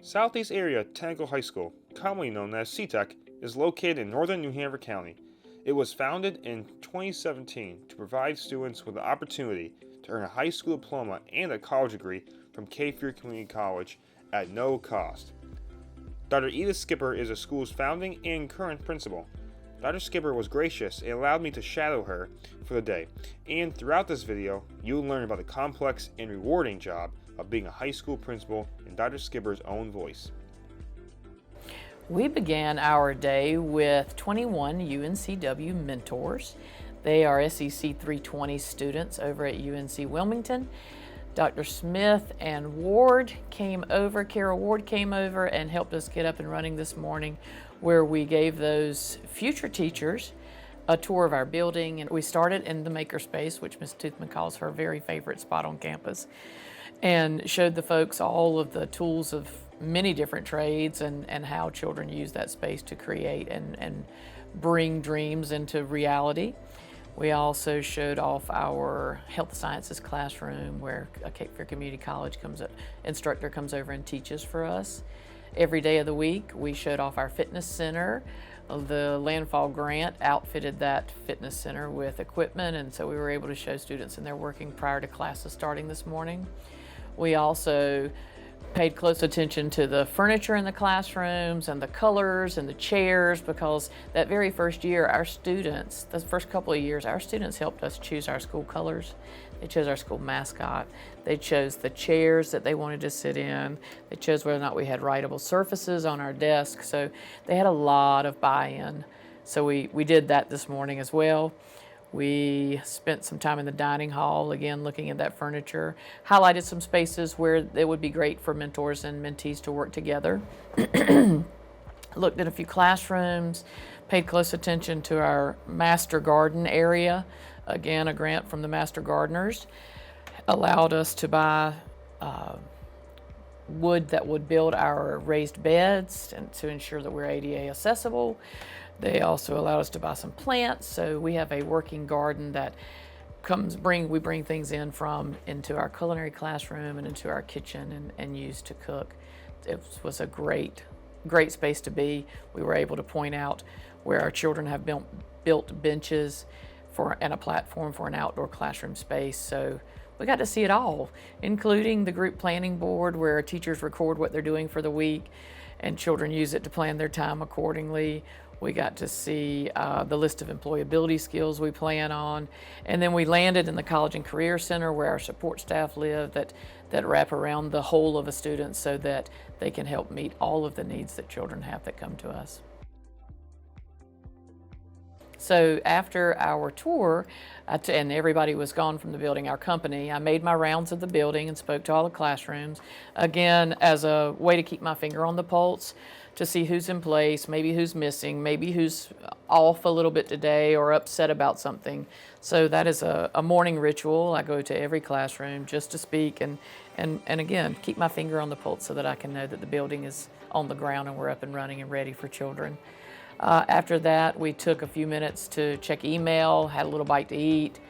Southeast Area Technical High School, commonly known as CTEC, is located in northern New Hampshire County. It was founded in 2017 to provide students with the opportunity to earn a high school diploma and a college degree from Cape Fear Community College at no cost. Dr. Edith Skipper is the school's founding and current principal. Dr. Skipper was gracious and allowed me to shadow her for the day, and throughout this video, you'll learn about the complex and rewarding job of being a high school principal in Dr. Skipper's own voice. We began our day with 21 UNCW mentors. They are SEC 320 students over at UNC Wilmington. Dr. Smith and Ward came over, Carol Ward came over and helped us get up and running this morning, where we gave those future teachers a tour of our building. And we started in the makerspace, which Ms. Toothman calls her very favorite spot on campus, and showed the folks all of the tools of many different trades and how children use that space to create and bring dreams into reality. We also showed off our health sciences classroom, where a Cape Fear Community College instructor comes over and teaches for us. Every day of the week, we showed off our fitness center. The landfall grant outfitted that fitness center with equipment, and so we were able to show students in there working prior to classes starting this morning. We also paid close attention to the furniture in the classrooms and the colors and the chairs, because that very first year, our students, the first couple of years, our students helped us choose our school colors. They chose our school mascot. They chose the chairs that they wanted to sit in. They chose whether or not we had writable surfaces on our desk. So they had a lot of buy-in. So we did that this morning as well. We spent some time in the dining hall, again, looking at that furniture, highlighted some spaces where it would be great for mentors and mentees to work together. Looked at a few classrooms, paid close attention to our master garden area. Again, a grant from the Master Gardeners allowed us to buy wood that would build our raised beds and to ensure that we're ADA accessible. They also allowed us to buy some plants, so we have a working garden that we bring things into our culinary classroom and into our kitchen and use to cook. It was a great space to be. We were able to point out where our children have built benches and a platform for an outdoor classroom space. So we got to see it all, including the group planning board, where teachers record what they're doing for the week and children use it to plan their time accordingly. We got to see the list of employability skills we plan on. And then we landed in the College and Career Center, where our support staff live that wrap around the whole of a student so that they can help meet all of the needs that children have that come to us. So after our tour, and everybody was gone from the building, our company, I made my rounds of the building and spoke to all the classrooms, again, as a way to keep my finger on the pulse, to see who's in place, maybe who's missing, maybe who's off a little bit today or upset about something. So that is a morning ritual. I go to every classroom just to speak and again, keep my finger on the pulse so that I can know that the building is on the ground and we're up and running and ready for children. After that, we took a few minutes to check email, had a little bite to eat,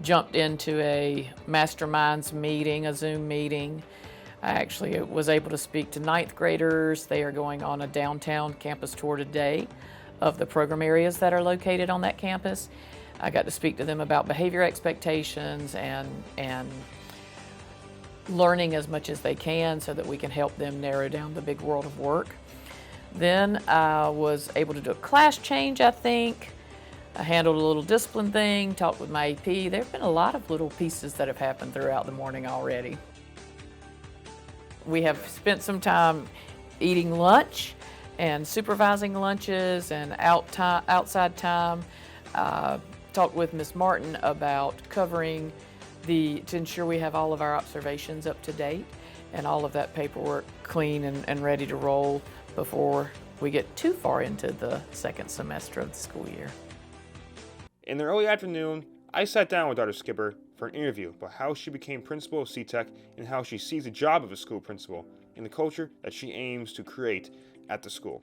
jumped into a masterminds meeting, a Zoom meeting. I actually was able to speak to 9th graders. They are going on a downtown campus tour today of the program areas that are located on that campus. I got to speak to them about behavior expectations and learning as much as they can so that we can help them narrow down the big world of work. Then I was able to do a class change, I think. I handled a little discipline thing, talked with my AP. There have been a lot of little pieces that have happened throughout the morning already. We have spent some time eating lunch and supervising lunches and outside time. Talked with Ms. Martin about covering to ensure we have all of our observations up to date and all of that paperwork clean and ready to roll before we get too far into the second semester of the school year. In the early afternoon, I sat down with Dr. Skipper for an interview about how she became principal of CTEC and how she sees the job of a school principal and the culture that she aims to create at the school.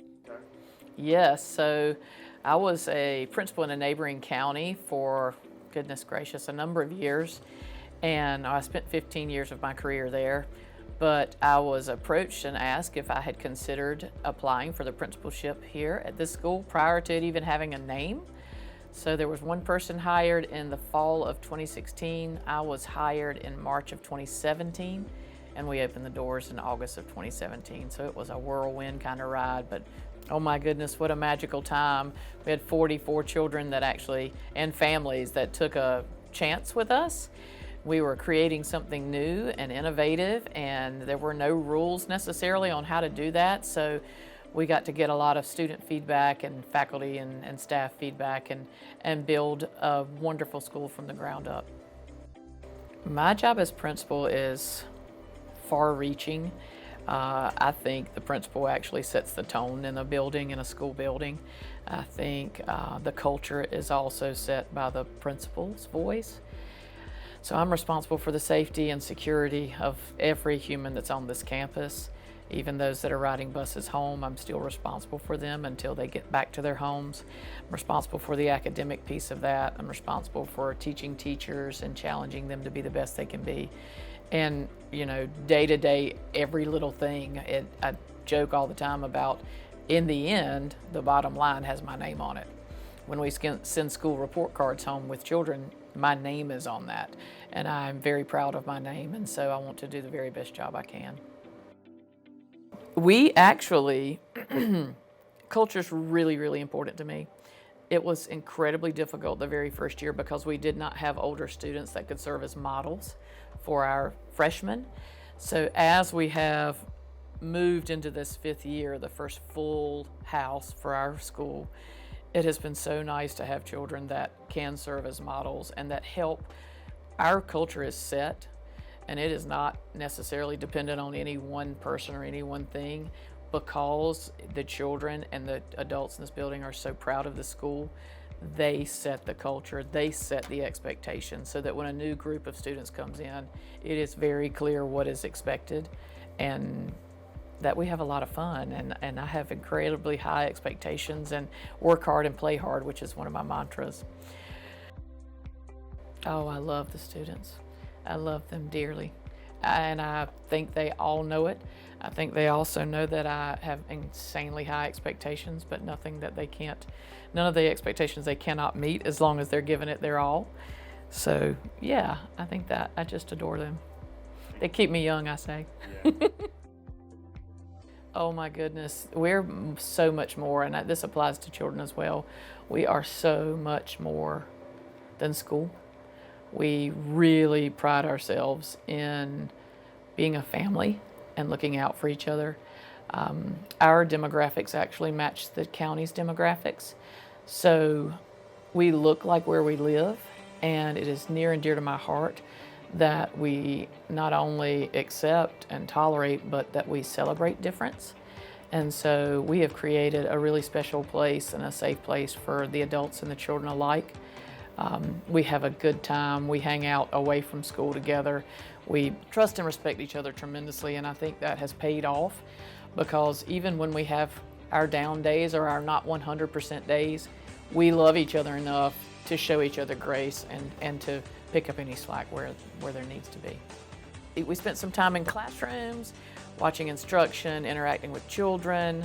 Yes, so I was a principal in a neighboring county for, goodness gracious, a number of years, and I spent 15 years of my career there. but I was approached and asked if I had considered applying for the principalship here at this school prior to it even having a name. So there was one person hired in the fall of 2016. I was hired in March of 2017, and we opened the doors in August of 2017. So it was a whirlwind kind of ride, but oh my goodness, what a magical time. We had 44 children that actually, and families that took a chance with us. We were creating something new and innovative, and there were no rules necessarily on how to do that. So we got to get a lot of student feedback and faculty and staff feedback and build a wonderful school from the ground up. My job as principal is far-reaching. I think the principal actually sets the tone in a building, in a school building. I think the culture is also set by the principal's voice. So I'm responsible for the safety and security of every human that's on this campus. Even those that are riding buses home, I'm still responsible for them until they get back to their homes. I'm responsible for the academic piece of that. I'm responsible for teaching teachers and challenging them to be the best they can be. And, you know, day to day, every little thing, I joke all the time about, in the end, the bottom line has my name on it. When we send school report cards home with children, my name is on that. And I'm very proud of my name, and so I want to do the very best job I can. We actually, culture's really, really important to me. It was incredibly difficult the very first year because we did not have older students that could serve as models for our freshmen. So as we have moved into this fifth year, the first full house for our school, it has been so nice to have children that can serve as models and that help. Our culture is set, and it is not necessarily dependent on any one person or any one thing, because the children and the adults in this building are so proud of the school. They set the culture, they set the expectations, so that when a new group of students comes in, it is very clear what is expected, and that we have a lot of fun. And I have incredibly high expectations and work hard and play hard, which is one of my mantras. Oh, I love the students. I love them dearly. And I think they all know it. I think they also know that I have insanely high expectations, but none of the expectations they cannot meet as long as they're giving it their all. So yeah, I think that I just adore them. They keep me young, I say. Yeah. Oh my goodness, we're so much more, and this applies to children as well. We are so much more than school. We really pride ourselves in being a family and looking out for each other. Our demographics actually match the county's demographics. So we look like where we live, and it is near and dear to my heart that we not only accept and tolerate, but that we celebrate difference. And so we have created a really special place and a safe place for the adults and the children alike. We have a good time. We hang out away from school together. We trust and respect each other tremendously, and I think that has paid off, because even when we have our down days or our not 100% days, we love each other enough to show each other grace and to pick up any slack where there needs to be. We spent some time in classrooms, watching instruction, interacting with children,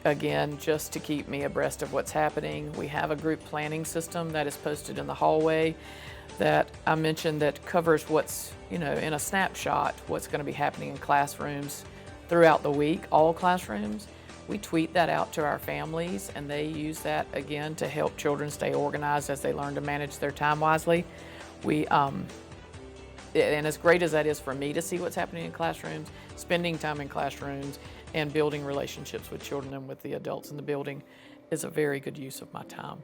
again, just to keep me abreast of what's happening. We have a group planning system that is posted in the hallway that I mentioned that covers what's, in a snapshot, what's going to be happening in classrooms throughout the week, all classrooms. We tweet that out to our families, and they use that again to help children stay organized as they learn to manage their time wisely. And as great as that is for me to see what's happening in classrooms, spending time in classrooms and building relationships with children and with the adults in the building is a very good use of my time.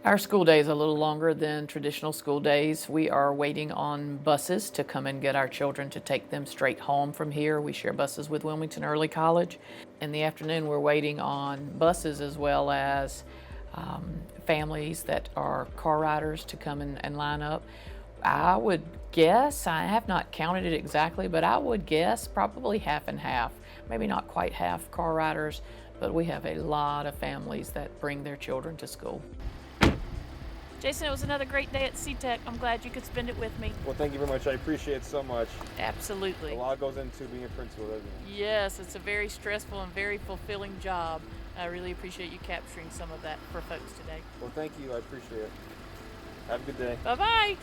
Our school day is a little longer than traditional school days. We are waiting on buses to come and get our children to take them straight home from here. We share buses with Wilmington Early College. In the afternoon, we're waiting on buses as well as families that are car riders to come and line up. I would guess, I have not counted it exactly, but I would guess probably half and half. Maybe not quite half car riders, but we have a lot of families that bring their children to school. Jason, it was another great day at CTEC. I'm glad you could spend it with me. Well, thank you very much. I appreciate it so much. Absolutely. A lot goes into being a principal, doesn't it? Yes, it's a very stressful and very fulfilling job. I really appreciate you capturing some of that for folks today. Well, thank you. I appreciate it. Have a good day. Bye-bye.